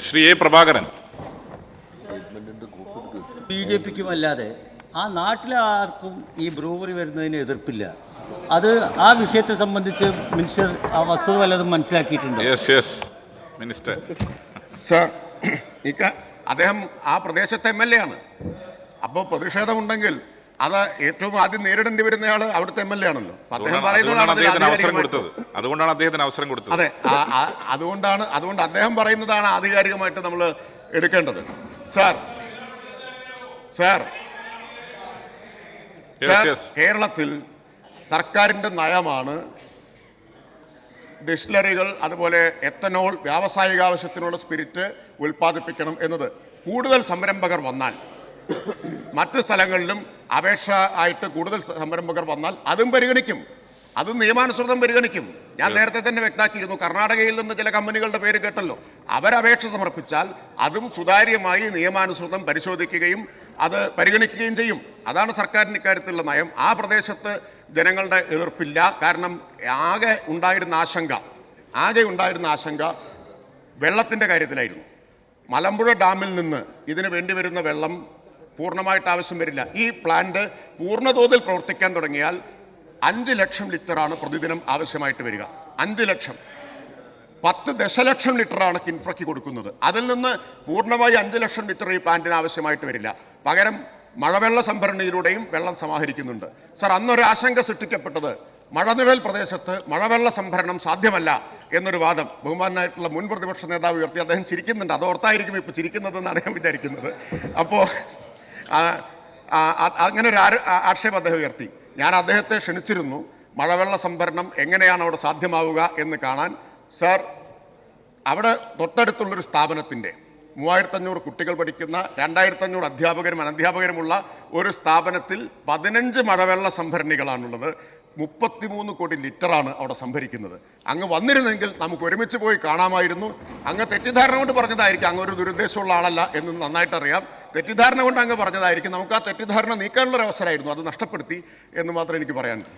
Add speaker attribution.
Speaker 1: Shri A Prabhakaran.
Speaker 2: B J പിക്കും അല്ലാതെ ആ നാട്ടിലെ ആർക്കും ഈ ബ്രൂവറി വരുന്നതിന് എതിർപ്പില്ല. അത് ആ വിഷയത്തെ സംബന്ധിച്ച് മിനിസ്റ്റർ ആ വസ്തുത വല്ലതും മനസ്സിലാക്കിയിട്ടുണ്ടോ?
Speaker 1: മിനിസ്റ്റർ
Speaker 3: സർ, അദ്ദേഹം ആ പ്രദേശത്തെ MLA ആണ്. അപ്പോൾ പ്രതിഷേധമുണ്ടെങ്കിൽ അത് ഏറ്റവും ആദ്യം നേരിടേണ്ടി വരുന്നയാൾ അവിടുത്തെ MLA ആണല്ലോ.
Speaker 1: അതുകൊണ്ടാണ് അദ്ദേഹത്തിന് അവസരം കൊടുത്തത്.
Speaker 3: അതെ, അതുകൊണ്ട് അദ്ദേഹം പറയുന്നതാണ് ആധികാരികമായിട്ട് നമ്മൾ എടുക്കേണ്ടത്. സാർ, കേരളത്തിൽ സർക്കാരിൻ്റെ നയമാണ് ഡിസ്റ്റിലറികൾ അതുപോലെ എത്തനോൾ വ്യാവസായിക ആവശ്യത്തിനുള്ള സ്പിരിറ്റ് ഉൽപ്പാദിപ്പിക്കണം എന്നത്. കൂടുതൽ സംരംഭകർ വന്നാൽ മറ്റ് സ്ഥലങ്ങളിലും അപേക്ഷ ആയിട്ട് കൂടുതൽ സംരംഭകർ വന്നാൽ അതും പരിഗണിക്കും, അതും നിയമാനുസൃതം പരിഗണിക്കും. ഞാൻ നേരത്തെ തന്നെ വ്യക്തമാക്കിയിരുന്നു, കർണാടകയിൽ നിന്ന് ചില കമ്പനികളുടെ പേര് കേട്ടല്ലോ. അവരപേക്ഷ സമർപ്പിച്ചാൽ അതും സുതാര്യമായി നിയമാനുസൃതം പരിശോധിക്കുകയും അത് പരിഗണിക്കുകയും ചെയ്യും. അതാണ് സർക്കാരിന് ഇക്കാര്യത്തിലുള്ള നയം. ആ പ്രദേശത്ത് ജനങ്ങളുടെ എതിർപ്പില്ല. കാരണം ആകെ ഉണ്ടായിരുന്ന ആശങ്ക വെള്ളത്തിൻ്റെ കാര്യത്തിലായിരുന്നു. മലമ്പുഴ ഡാമിൽ നിന്ന് ഇതിന് വേണ്ടി വരുന്ന വെള്ളം പൂർണ്ണമായിട്ട് ആവശ്യം വരില്ല. ഈ പ്ലാന്റ് പൂർണ്ണതോതിൽ പ്രവർത്തിക്കാൻ തുടങ്ങിയാൽ 5 ലക്ഷം ലിറ്ററാണ് പ്രതിദിനം ആവശ്യമായിട്ട് വരിക. 5 ലക്ഷം, 10 ദശലക്ഷം ലിറ്ററാണ് കിൻഫ്രയ്ക്ക് കൊടുക്കുന്നത്. അതിൽ നിന്ന് പൂർണ്ണമായി 5 ലക്ഷം ലിറ്റർ ഈ പ്ലാന്റിന് ആവശ്യമായിട്ട് വരില്ല. പകരം മഴവെള്ള സംഭരണിയിലൂടെയും വെള്ളം സമാഹരിക്കുന്നുണ്ട്. സർ, അന്നൊരു ആശങ്ക സൃഷ്ടിക്കപ്പെട്ടത് മഴനിഴൽ പ്രദേശത്ത് മഴവെള്ള സംഭരണം സാധ്യമല്ല എന്നൊരു വാദം ബഹുമാനായിട്ടുള്ള മുൻ പ്രതിപക്ഷ നേതാവ് ഉയർത്തി. അദ്ദേഹം ചിരിക്കുന്നുണ്ട്, അതോർത്തായിരിക്കും ഇപ്പോൾ ചിരിക്കുന്നതെന്നാണ് ഞാൻ വിചാരിക്കുന്നത്. അപ്പോൾ അങ്ങനെ ഒരു ആക്ഷേപം അദ്ദേഹം ഉയർത്തി. ഞാൻ അദ്ദേഹത്തെ ക്ഷണിച്ചിരുന്നു മഴവെള്ള സംഭരണം എങ്ങനെയാണ് അവിടെ സാധ്യമാവുക എന്ന് കാണാൻ. സർ, അവിടെ തൊട്ടടുത്തുള്ളൊരു സ്ഥാപനത്തിൻ്റെ 3500 കുട്ടികൾ പഠിക്കുന്ന 2500 അധ്യാപകരും അനധ്യാപകരുമുള്ള ഒരു സ്ഥാപനത്തിൽ 15 മഴവെള്ള സംഭരണികളാണുള്ളത്. 33 കോടി ലിറ്ററാണ് അവിടെ സംഭരിക്കുന്നത്. അങ്ങ് വന്നിരുന്നെങ്കിൽ നമുക്ക് ഒരുമിച്ച് പോയി കാണാമായിരുന്നു. അങ്ങ് തെറ്റിദ്ധാരണ കൊണ്ട് പറഞ്ഞതായിരിക്കും, അങ്ങ് ഒരു ദുരുദ്ദേശമുള്ള ആളല്ല എന്ന് നന്നായിട്ടറിയാം. തെറ്റിദ്ധാരണ കൊണ്ട് അങ്ങ് പറഞ്ഞതായിരിക്കും. നമുക്ക് ആ തെറ്റിദ്ധാരണ നീക്കാനുള്ളൊരു അവസരമായിരുന്നു, അത് നഷ്ടപ്പെടുത്തി എന്ന് മാത്രമേ എനിക്ക് പറയാനുള്ളൂ.